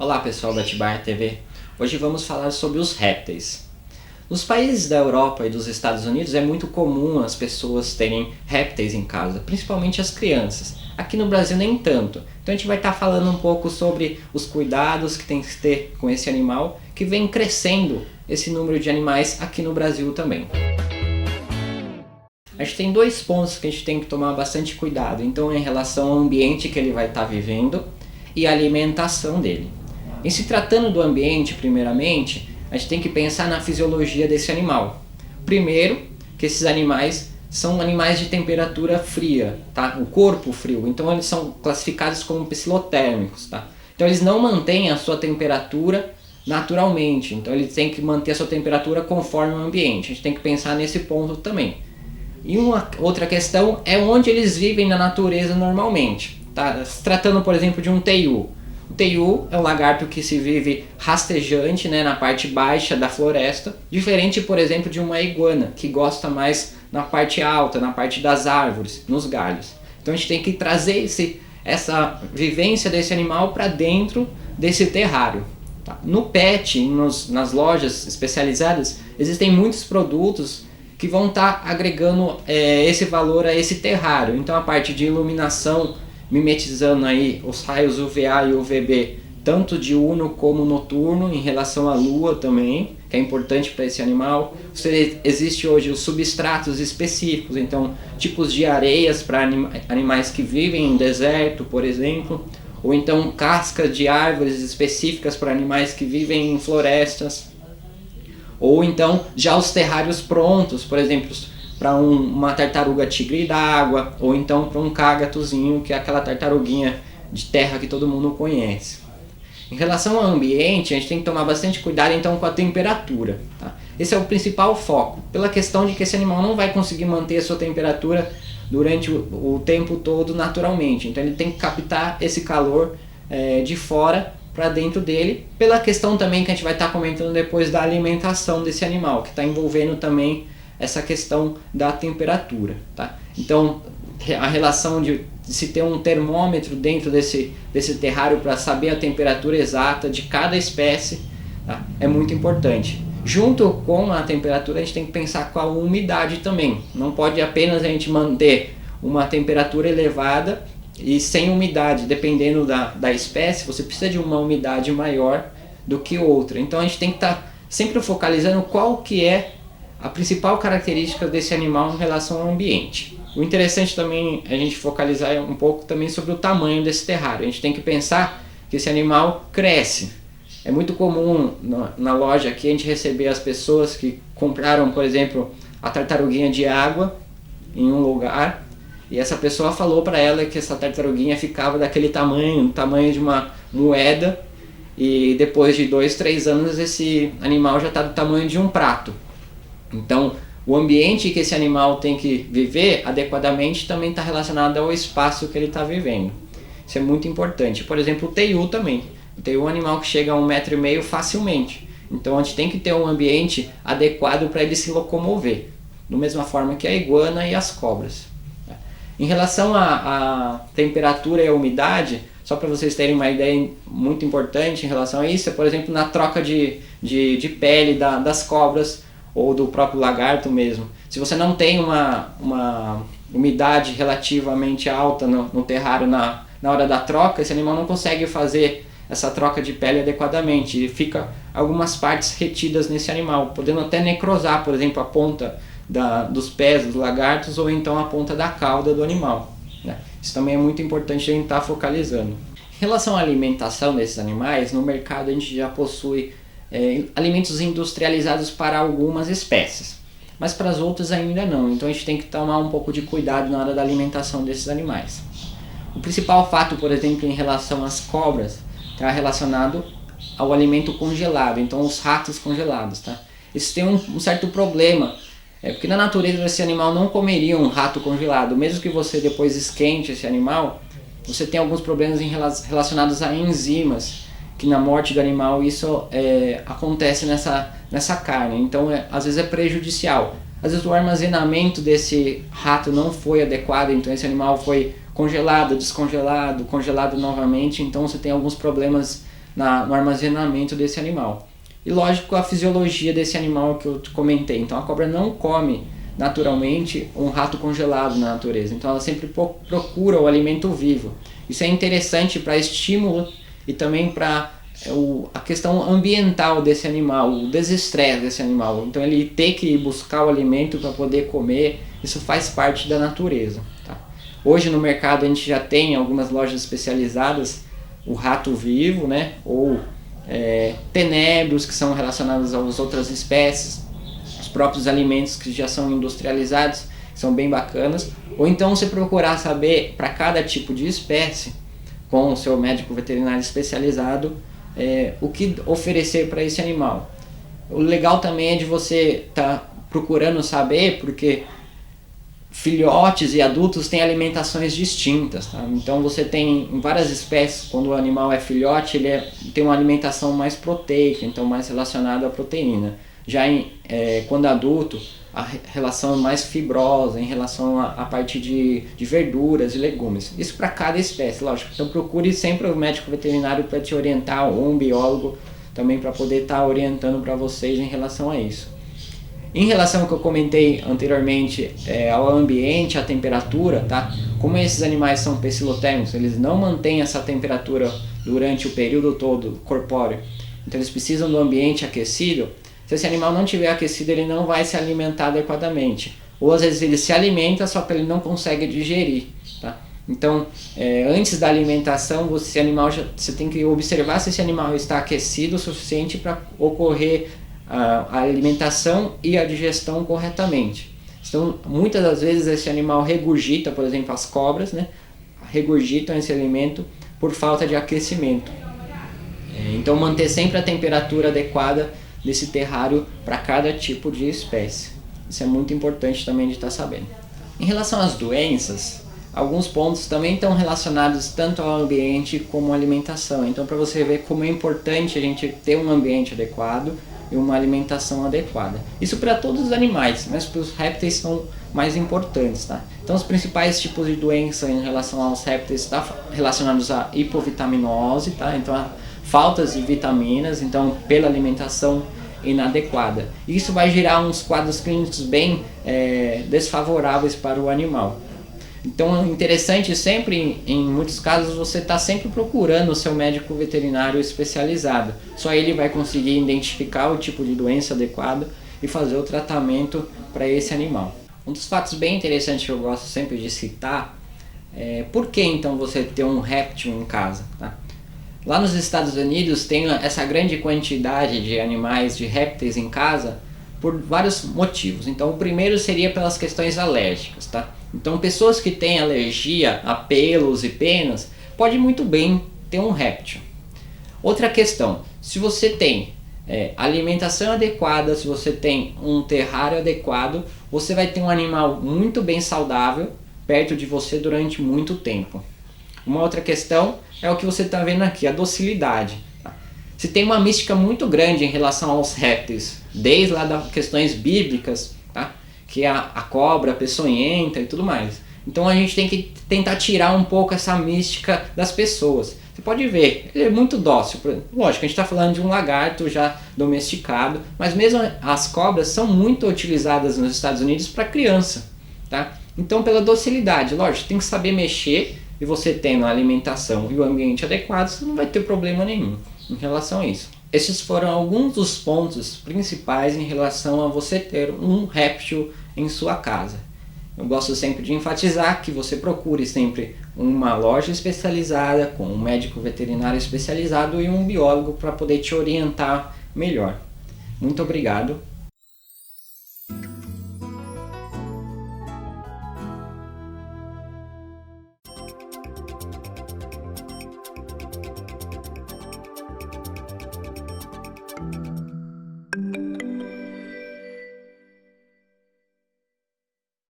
Olá pessoal da Atibaia TV, hoje vamos falar sobre os répteis. Nos países da Europa e dos Estados Unidos é muito comum as pessoas terem répteis em casa, principalmente as crianças. Aqui no Brasil nem tanto, então a gente vai estar falando um pouco sobre os cuidados que tem que ter com esse animal, que vem crescendo esse número de animais aqui no Brasil também. A gente tem dois pontos que a gente tem que tomar bastante cuidado, então em relação ao ambiente que ele vai estar vivendo e a alimentação dele. Em se tratando do ambiente, primeiramente, a gente tem que pensar na fisiologia desse animal. Primeiro, que esses animais são animais de temperatura fria, tá? O corpo frio, então eles são classificados como psilotérmicos, tá? Então eles não mantêm a sua temperatura naturalmente, então eles têm que manter a sua temperatura conforme o ambiente. A gente tem que pensar nesse ponto também. E uma outra questão é onde eles vivem na natureza normalmente, tá? Se tratando, por exemplo, de um teiu. O teiu é um lagarto que se vive rastejante, né, na parte baixa da floresta, diferente, por exemplo, de uma iguana, que gosta mais na parte alta, na parte das árvores, nos galhos. Então a gente tem que trazer essa vivência desse animal para dentro desse terrário. Tá? No pet, nas lojas especializadas, existem muitos produtos que vão estar agregando esse valor a esse terrário. Então a parte de iluminação, mimetizando aí os raios UVA e UVB, tanto diurno como noturno, em relação à lua também, que é importante para esse animal. Existe hoje os substratos específicos, então tipos de areias para animais que vivem em deserto, por exemplo, ou então cascas de árvores específicas para animais que vivem em florestas, ou então já os terrários prontos, por exemplo, para uma tartaruga tigre d'água, ou então para um cágatozinho, que é aquela tartaruguinha de terra que todo mundo conhece. Em relação ao ambiente, a gente tem que tomar bastante cuidado então com a temperatura. Tá? Esse é o principal foco, pela questão de que esse animal não vai conseguir manter a sua temperatura durante o tempo todo naturalmente. Então ele tem que captar esse calor de fora para dentro dele, pela questão também que a gente vai estar comentando depois da alimentação desse animal, que está envolvendo também essa questão da temperatura, tá? Então a relação de se ter um termômetro dentro desse terrário para saber a temperatura exata de cada espécie, tá? É muito importante. Junto com a temperatura a gente tem que pensar com a umidade também. Não pode apenas a gente manter uma temperatura elevada e sem umidade, dependendo da espécie, você precisa de uma umidade maior do que outra. Então a gente tem que estar sempre focalizando qual que é a principal característica desse animal em relação ao ambiente. O interessante também é a gente focalizar um pouco também sobre o tamanho desse terrário. A gente tem que pensar que esse animal cresce. É muito comum na loja aqui a gente receber as pessoas que compraram, por exemplo, a tartaruguinha de água em um lugar, e essa pessoa falou para ela que essa tartaruguinha ficava daquele tamanho, de uma moeda, e depois de 2, 3 anos esse animal já está do tamanho de um prato. Então, o ambiente que esse animal tem que viver adequadamente também está relacionado ao espaço que ele está vivendo. Isso é muito importante. Por exemplo, o teiu também. O teiu é um animal que chega a 1,5 m facilmente. Então, a gente tem que ter um ambiente adequado para ele se locomover, da mesma forma que a iguana e as cobras. Em relação à temperatura e à umidade, só para vocês terem uma ideia muito importante em relação a isso, é, por exemplo, na troca de pele das cobras, ou do próprio lagarto mesmo. Se você não tem uma umidade relativamente alta no terrário na hora da troca, esse animal não consegue fazer essa troca de pele adequadamente. E fica algumas partes retidas nesse animal, podendo até necrosar, por exemplo, a ponta dos pés dos lagartos, ou então a ponta da cauda do animal, né? Isso também é muito importante a gente estar focalizando. Em relação à alimentação desses animais, no mercado a gente já possui alimentos industrializados para algumas espécies, mas para as outras ainda não. Então a gente tem que tomar um pouco de cuidado na hora da alimentação desses animais. O principal fato, por exemplo, em relação às cobras, está relacionado ao alimento congelado, então os ratos congelados, tá? Isso tem um certo problema, porque na natureza esse animal não comeria um rato congelado. Mesmo que você depois esquente esse animal, você tem alguns problemas relacionados a enzimas, que na morte do animal isso acontece nessa carne, então às vezes é prejudicial. Às vezes o armazenamento desse rato não foi adequado, então esse animal foi congelado, descongelado, congelado novamente, então você tem alguns problemas no armazenamento desse animal. E lógico, a fisiologia desse animal que eu comentei. Então a cobra não come naturalmente um rato congelado na natureza. Então ela sempre procura o alimento vivo. Isso é interessante para estímulo e também para a questão ambiental desse animal, o desestresse desse animal. Então ele ter que ir buscar o alimento para poder comer, isso faz parte da natureza. Tá? Hoje no mercado a gente já tem algumas lojas especializadas, o rato vivo, né? Ou tenébrios que são relacionados às outras espécies, os próprios alimentos que já são industrializados, que são bem bacanas. Ou então você procurar saber para cada tipo de espécie, com o seu médico veterinário especializado, o que oferecer para esse animal. O legal também é de você estar procurando saber, porque filhotes e adultos têm alimentações distintas, tá? Então você tem em várias espécies, quando o animal é filhote, ele tem uma alimentação mais proteica, então mais relacionada à proteína. Já quando adulto, a relação é mais fibrosa em relação à parte de verduras e legumes. Isso para cada espécie, lógico. Então procure sempre o médico veterinário para te orientar, ou um biólogo também para poder estar orientando para vocês em relação a isso. Em relação ao que eu comentei anteriormente, ao ambiente, à temperatura, tá? Como esses animais são pecilotérmicos, eles não mantêm essa temperatura durante o período todo corpóreo. Então eles precisam do ambiente aquecido. Se esse animal não estiver aquecido, ele não vai se alimentar adequadamente. Ou às vezes ele se alimenta, só que ele não consegue digerir. Tá? Então, antes da alimentação, você tem que observar se esse animal está aquecido o suficiente para ocorrer a alimentação e a digestão corretamente. Então, muitas das vezes esse animal regurgita, por exemplo, as cobras, né? Regurgitam esse alimento por falta de aquecimento. Então, manter sempre a temperatura adequada desse terrário para cada tipo de espécie. Isso é muito importante também de estar sabendo. Em relação às doenças, alguns pontos também estão relacionados tanto ao ambiente como à alimentação. Então, para você ver como é importante a gente ter um ambiente adequado e uma alimentação adequada. Isso para todos os animais, mas para os répteis são mais importantes. Tá? Então, os principais tipos de doença em relação aos répteis estão relacionados à hipovitaminose, tá? Então, a faltas de vitaminas, então pela alimentação inadequada. Isso vai gerar uns quadros clínicos bem desfavoráveis para o animal. Então é interessante sempre, em muitos casos, você está sempre procurando o seu médico veterinário especializado. Só ele vai conseguir identificar o tipo de doença adequado e fazer o tratamento para esse animal. Um dos fatos bem interessantes que eu gosto sempre de citar é por que então você ter um réptil em casa, tá? Lá nos Estados Unidos tem essa grande quantidade de animais, de répteis em casa, por vários motivos. Então o primeiro seria pelas questões alérgicas, tá? Então pessoas que têm alergia a pelos e penas, pode muito bem ter um réptil. Outra questão, se você tem alimentação adequada, se você tem um terrário adequado, você vai ter um animal muito bem saudável perto de você durante muito tempo. Uma outra questão é o que você está vendo aqui, a docilidade. Tá? Se tem uma mística muito grande em relação aos répteis, desde lá das questões bíblicas, tá? Que é a cobra peçonhenta e tudo mais. Então a gente tem que tentar tirar um pouco essa mística das pessoas. Você pode ver, ele é muito dócil. Lógico, a gente está falando de um lagarto já domesticado, mas mesmo as cobras são muito utilizadas nos Estados Unidos para criança. Tá? Então pela docilidade, lógico, tem que saber mexer. E você tendo a alimentação e o ambiente adequado, você não vai ter problema nenhum em relação a isso. Esses foram alguns dos pontos principais em relação a você ter um réptil em sua casa. Eu gosto sempre de enfatizar que você procure sempre uma loja especializada, com um médico veterinário especializado e um biólogo para poder te orientar melhor. Muito obrigado.